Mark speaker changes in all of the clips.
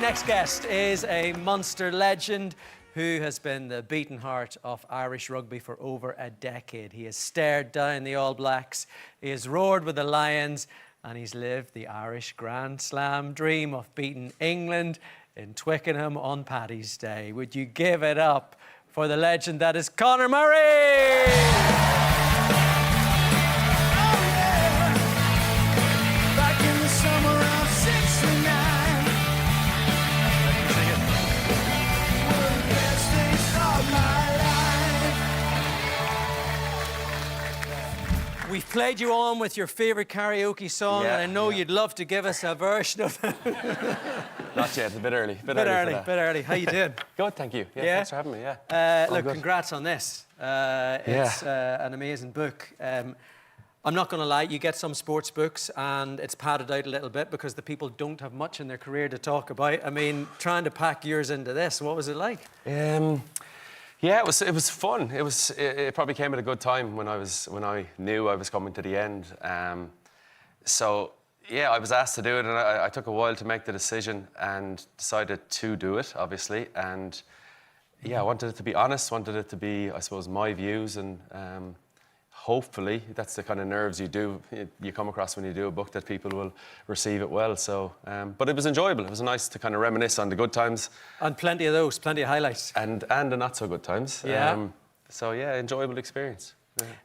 Speaker 1: next guest is a Munster legend who has been the beating heart of Irish rugby for over a decade. He has stared down the All Blacks, he has roared with the Lions, and he's lived the Irish Grand Slam dream of beating England in Twickenham on Paddy's Day. Would you give it up for the legend that is Conor Murray? We've played you on with your favourite karaoke song, and I know you'd love to give us a version of it.
Speaker 2: Not yet, a bit early.
Speaker 1: Bit early. How you doing?
Speaker 2: Good, thank you. Yeah, thanks for having me,
Speaker 1: Look, congrats on this. It's an amazing book. I'm not going to lie, you get some sports books and it's padded out a little bit because the people don't have much in their career to talk about. I mean, trying to pack yours into this, what was it like?
Speaker 2: Yeah, it was fun. It probably came at a good time when I knew I was coming to the end. So yeah, I was asked to do it, and I took a while to make the decision and decided to do it, obviously. And yeah, I wanted it to be honest, wanted it to be, I suppose, my views, and hopefully that's the kind of nerves you come across when you do a book, that people will receive it well. So, but it was enjoyable. It was nice to kind of reminisce on the good times. And
Speaker 1: plenty of those, plenty of highlights.
Speaker 2: And the not so good times.
Speaker 1: Yeah.
Speaker 2: So yeah, enjoyable experience.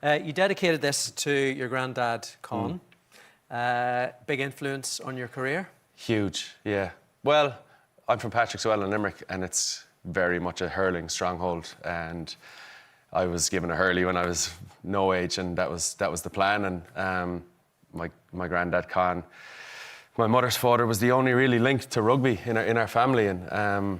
Speaker 1: Yeah. You dedicated this to your granddad, Con. Big influence on your career?
Speaker 2: Huge, yeah. Well, I'm from Patrick Kielty in Limerick, and it's very much a hurling stronghold. And I was given a hurley when I was no age, and that was the plan. And my granddad Con, my mother's father, was the only really link to rugby in our family, and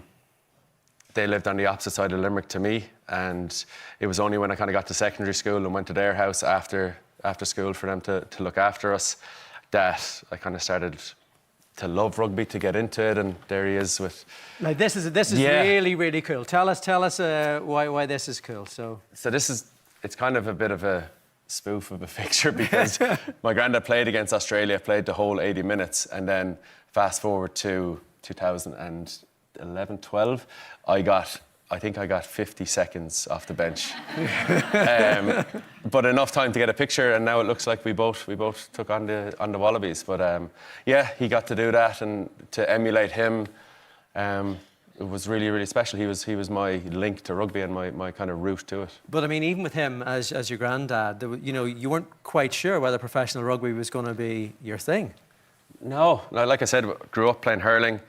Speaker 2: they lived on the opposite side of Limerick to me. And it was only when I kind of got to secondary school and went to their house after school for them to look after us that I kind of started to love rugby, to get into it, and there he is with.
Speaker 1: Now this is really, really cool. Tell us why this is cool. So
Speaker 2: it's kind of a bit of a spoof of a fixture, because my granddad played against Australia, played the whole 80 minutes, and then fast forward to 2011, 12, I think I got 50 seconds off the bench. But enough time to get a picture, and now it looks like we both took on the Wallabies. But yeah, he got to do that, and to emulate him, it was really, really special. He was my link to rugby and my kind of route to it.
Speaker 1: But I mean, even with him as your granddad, you weren't quite sure whether professional rugby was going to be your thing.
Speaker 2: No, like I said, grew up playing hurling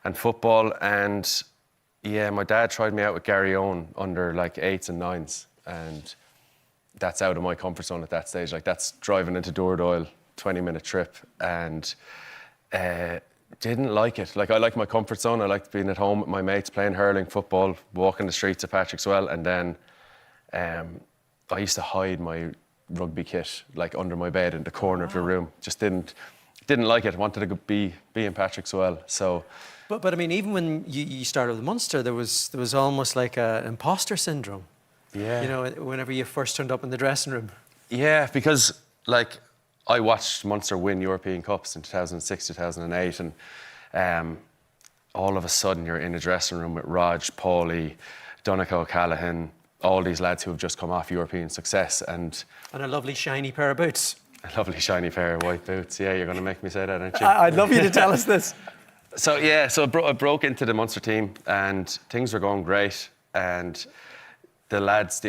Speaker 2: and football, and yeah, my dad tried me out with Gary Owen under like 8s and 9s, and that's out of my comfort zone at that stage. Like, that's driving into Doyle, 20-minute trip, and didn't like it. Like, I liked my comfort zone. I liked being at home with my mates, playing hurling, football, walking the streets of Patrick Kielty, and then I used to hide my rugby kit like under my bed in the corner of the room. Just didn't like it. Wanted to be in Patrick Kielty. So.
Speaker 1: But I mean, even when you started with Munster, there was almost like an imposter syndrome.
Speaker 2: Yeah.
Speaker 1: Whenever you first turned up in the dressing room.
Speaker 2: Yeah, because like I watched Munster win European Cups in 2006, 2008, and all of a sudden you're in a dressing room with Rog, Paulie, Donncha O'Callaghan, all these lads who have just come off European success, and
Speaker 1: a lovely shiny pair of boots.
Speaker 2: A lovely shiny pair of white boots. Yeah, you're going to make me say that, aren't you?
Speaker 1: I'd love you to tell us this.
Speaker 2: So yeah, I broke into the Munster team, and things were going great. And the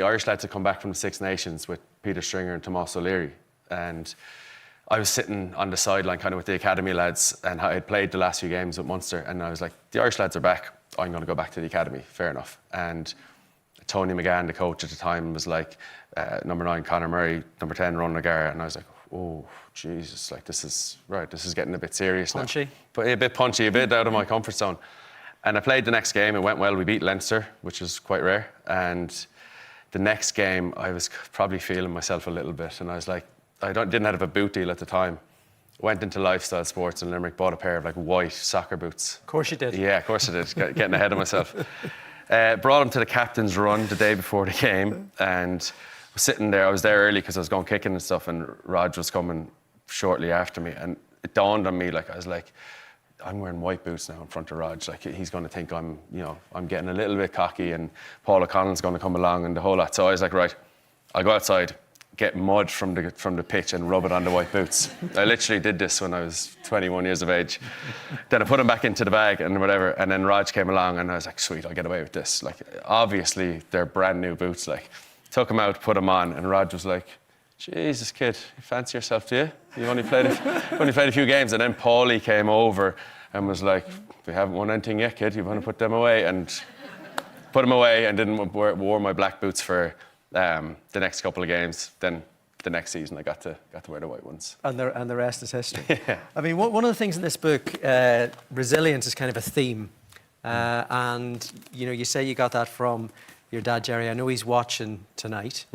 Speaker 2: Irish lads had come back from the Six Nations with Peter Stringer and Tomás O'Leary, and I was sitting on the sideline kind of with the academy lads, and I had played the last few games with Munster, and I was like, the Irish lads are back, I'm going to go back to the academy, fair enough. And Tony McGann, the coach at the time, was like, number 9 Conor Murray, number 10 Ron O'Gara, and I was like, oh Jesus, like this is getting a bit serious now.
Speaker 1: Punchy.
Speaker 2: But a bit punchy, a bit out of my comfort zone. And I played the next game, it went well, we beat Leinster, which was quite rare. And the next game, I was probably feeling myself a little bit, and I was like, didn't have a boot deal at the time. Went into Lifestyle Sports in Limerick, bought a pair of like white soccer boots.
Speaker 1: Of course you did.
Speaker 2: Yeah, of course I did, getting ahead of myself. Brought him to the captain's run the day before the game, and was sitting there. I was there early because I was going kicking and stuff, and Rog was coming shortly after me, and it dawned on me, like, I was like, I'm wearing white boots now in front of Rog. Like, he's going to think I'm getting a little bit cocky, and Paul O'Connell's going to come along and the whole lot. So I was like, right, I'll go outside, get mud from the pitch and rub it on the white boots. I literally did this when I was 21 years of age. Then I put them back into the bag and whatever. And then Rog came along and I was like, sweet, I'll get away with this. Like, obviously they're brand new boots. Like, took them out, put them on, and Rog was like, Jesus, kid, you fancy yourself, do you? You've only played a few games. And then Paulie came over and was like, we haven't won anything yet, kid. You want to put them away? And put them away, and didn't wore my black boots for the next couple of games. Then the next season I got to wear the white ones.
Speaker 1: And the rest is history.
Speaker 2: Yeah.
Speaker 1: I mean, one of the things in this book, resilience is kind of a theme. And, you say you got that from your dad, Jerry. I know he's watching tonight.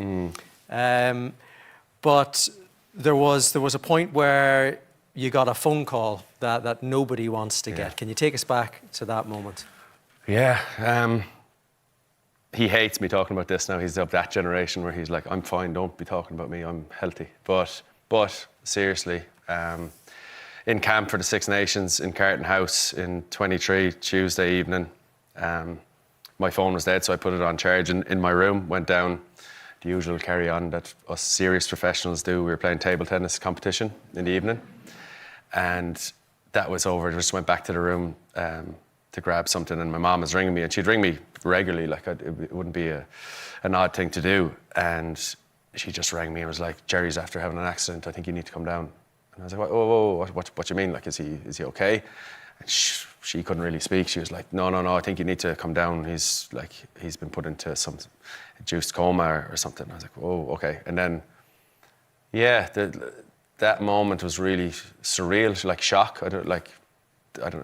Speaker 1: But there was a point where you got a phone call that nobody wants to get. Can you take us back to that moment?
Speaker 2: Yeah. He hates me talking about this now. He's of that generation where he's like, I'm fine, don't be talking about me, I'm healthy. But seriously, in camp for the Six Nations in Carton House in 23, Tuesday evening, my phone was dead, so I put it on charge in my room, went down, the usual carry-on that us serious professionals do. We were playing table tennis competition in the evening, and that was over. I just went back to the room to grab something, and my mom was ringing me, and she'd ring me regularly, like it wouldn't be an odd thing to do. And she just rang me and was like, Jerry's after having an accident, I think you need to come down. And I was like, whoa, what do you mean? Like, is he okay? And she couldn't really speak. She was like, no, I think you need to come down. He's been put into some induced coma or something. I was like, whoa, okay. And then, yeah, that moment was really surreal, like shock. I don't know,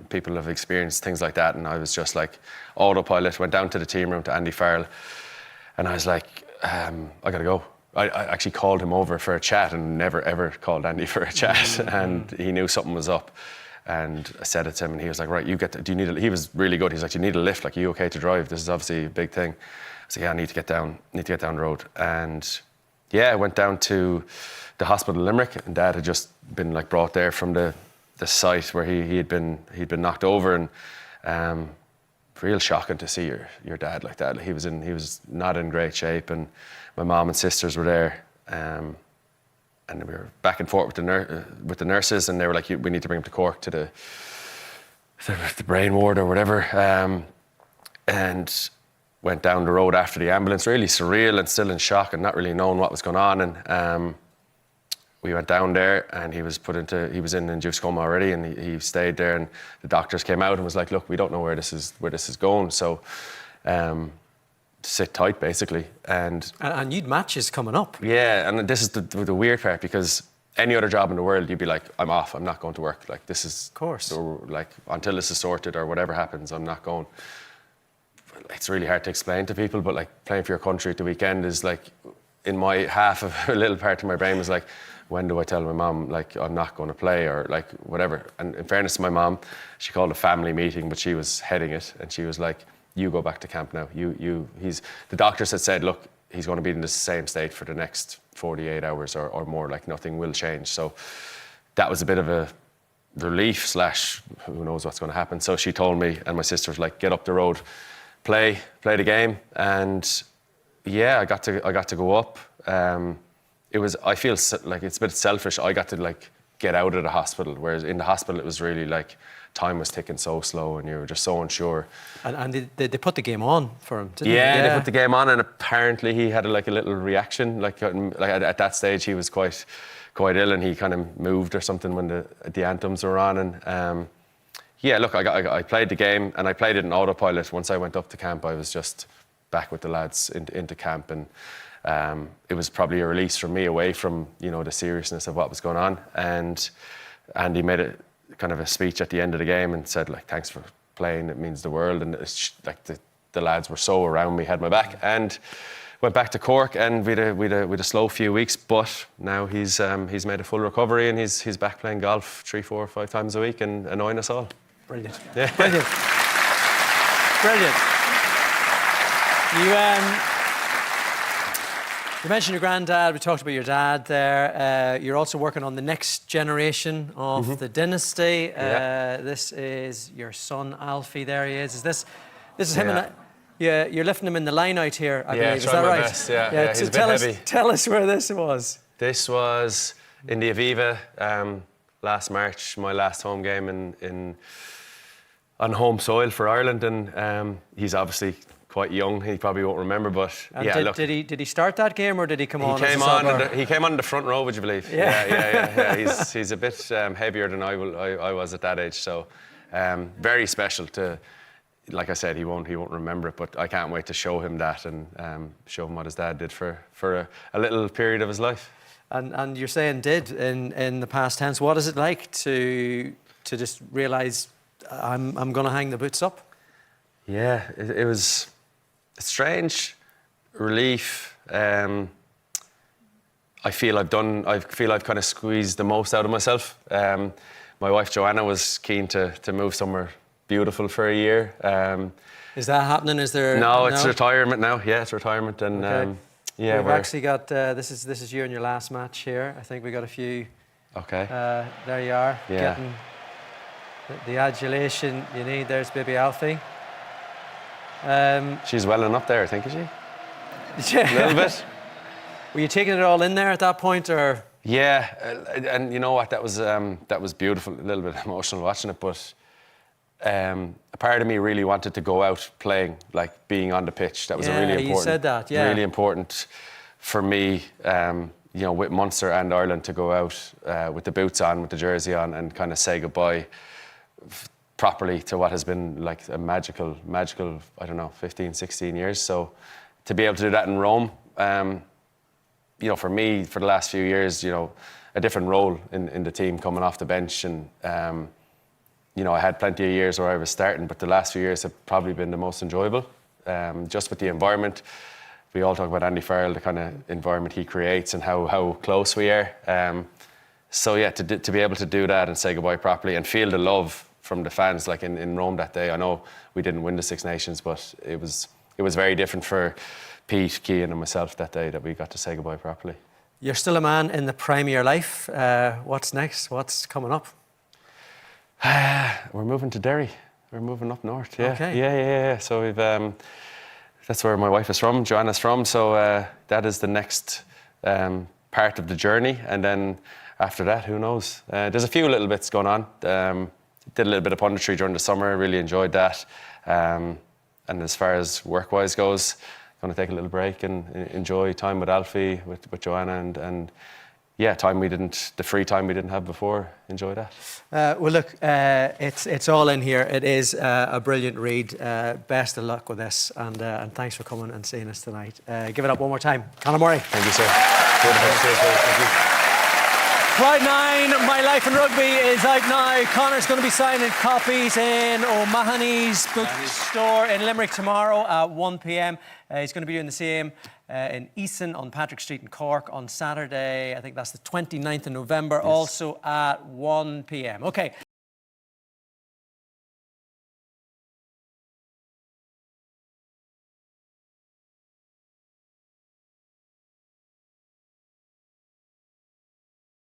Speaker 2: people have experienced things like that, and I was just like autopilot, went down to the team room to Andy Farrell, and I was like, I gotta go. I actually called him over for a chat, and never ever called Andy for a chat, and he knew something was up. And I said it to him, and he was like, right, he was really good. He's like, you need a lift, like, are you okay to drive? This is obviously a big thing. I said, yeah, I need to get down the road. And yeah, I went down to the hospital in Limerick, and Dad had just been like brought there from the site where he'd been knocked over, and real shocking to see your dad like that. He was not in great shape, and my mom and sisters were there, and we were back and forth with the nurses, and they were like, we need to bring him to Cork to the brain ward or whatever, and went down the road after the ambulance, really surreal and still in shock and not really knowing what was going on. And we went down there, and he was in induced coma already, and he stayed there, and the doctors came out and was like, look, we don't know where this is going, so sit tight, basically. And
Speaker 1: you'd matches coming up.
Speaker 2: Yeah, and this is the weird part, because any other job in the world, you'd be like, I'm off, I'm not going to work. Like, this is...
Speaker 1: Of course.
Speaker 2: So, like, until this is sorted or whatever happens, I'm not going. It's really hard to explain to people, but like, playing for your country at the weekend is like, in my half of a little part of my brain was like, when do I tell my mom, like, I'm not going to play, or like whatever. And in fairness to my mom, she called a family meeting, but she was heading it, and she was like, you go back to camp now. The doctors had said, look, he's going to be in the same state for the next 48 hours or more, like nothing will change. So that was a bit of a relief / who knows what's going to happen. So she told me, and my sister was like, get up the road, play the game. And yeah, I got to go up. I feel like it's a bit selfish. I got to like get out of the hospital, whereas in the hospital it was really like time was ticking so slow, and you were just so unsure. And
Speaker 1: they put the game on for him, didn't they?
Speaker 2: Yeah, they put the game on, and apparently he had a little reaction. Like at that stage, he was quite ill, and he kind of moved or something when the anthems were on. And yeah, look, I played the game, and I played it in autopilot. Once I went up to camp, I was just back with the lads into camp, and it was probably a release for me away from the seriousness of what was going on. And Andy made it kind of a speech at the end of the game and said, like, thanks for playing, it means the world. And it's like the lads were so around me, had my back, and went back to Cork, and we had a slow few weeks, but now he's made a full recovery, and he's back playing golf 3, 4, 5 times a week and annoying us all.
Speaker 1: Brilliant.
Speaker 2: Yeah.
Speaker 1: Brilliant. You mentioned your granddad. We talked about your dad there. You're also working on the next generation of the dynasty. This is your son, Alfie. There he is. This is him. Yeah, you're lifting him in the line out here, I believe. Is that right?
Speaker 2: Best. Yeah, he's a bit heavy.
Speaker 1: Tell us where this was.
Speaker 2: This was in the Aviva last March, my last home game on home soil for Ireland, and he's obviously quite young. He probably won't remember, but
Speaker 1: did he start that game or did he come on?
Speaker 2: He came on the front row, would you believe? Yeah. He's a bit heavier than I was at that age, so very special to. Like I said, he won't remember it, but I can't wait to show him that and show him what his dad did for a little period of his life.
Speaker 1: And you're saying did in the past tense. What is it like to just realise I'm going to hang the boots up?
Speaker 2: Yeah, it was a strange relief. I feel I've kind of squeezed the most out of myself. My wife Joanna was keen to move somewhere beautiful for a year.
Speaker 1: Is that happening? Is there?
Speaker 2: No, it's retirement now. Yeah, it's retirement, and
Speaker 1: okay.
Speaker 2: We've
Speaker 1: actually got this is you in your last match here. I think we got a few.
Speaker 2: Okay.
Speaker 1: There you are.
Speaker 2: Yeah.
Speaker 1: Getting the adulation you need. There's baby Alfie.
Speaker 2: She's welling up there, I think, is she?
Speaker 1: Yeah.
Speaker 2: A little bit.
Speaker 1: Were you taking it all in there at that point, or?
Speaker 2: Yeah, and you know what? That was beautiful. A little bit emotional watching it, but. A part of me really wanted to go out playing, like being on the pitch. That was a really important. You
Speaker 1: said that, yeah.
Speaker 2: Really important for me, with Munster and Ireland to go out with the boots on, with the jersey on, and kind of say goodbye properly to what has been like a magical, I don't know, 15, 16 years. So to be able to do that in Rome, for me, for the last few years, a different role in the team coming off the bench and. I had plenty of years where I was starting, but the last few years have probably been the most enjoyable. Just with the environment, we all talk about Andy Farrell, the kind of environment he creates and how close we are. To be able to do that and say goodbye properly and feel the love from the fans, like in Rome that day. I know we didn't win the Six Nations, but it was very different for Pete, Cian and myself that day that we got to say goodbye properly.
Speaker 1: You're still a man in the prime of your life. What's next? What's coming up?
Speaker 2: We're moving to Derry. We're moving up north. Yeah.
Speaker 1: Okay.
Speaker 2: Yeah. So we've. That's where my wife is from. Joanna's from. So that is the next part of the journey, and then after that, who knows? There's a few little bits going on. Did a little bit of punditry during the summer. Really enjoyed that. And as far as work-wise goes, going to take a little break and enjoy time with Alfie, with Joanna, and. Yeah, the free time we didn't have before. Enjoy that.
Speaker 1: Well, look, it's all in here. It is a brilliant read. Best of luck with this, and thanks for coming and seeing us tonight. Give it up one more time, Conor Murray.
Speaker 2: Thank you, sir. Thank you.
Speaker 1: Pride 9, My Life in Rugby is out now. Conor's going to be signing copies in O'Mahony's bookstore in Limerick tomorrow at 1 p.m. He's going to be doing the same in Eason on Patrick Street in Cork on Saturday. I think that's the 29th of November, yes. Also at 1 p.m. Okay.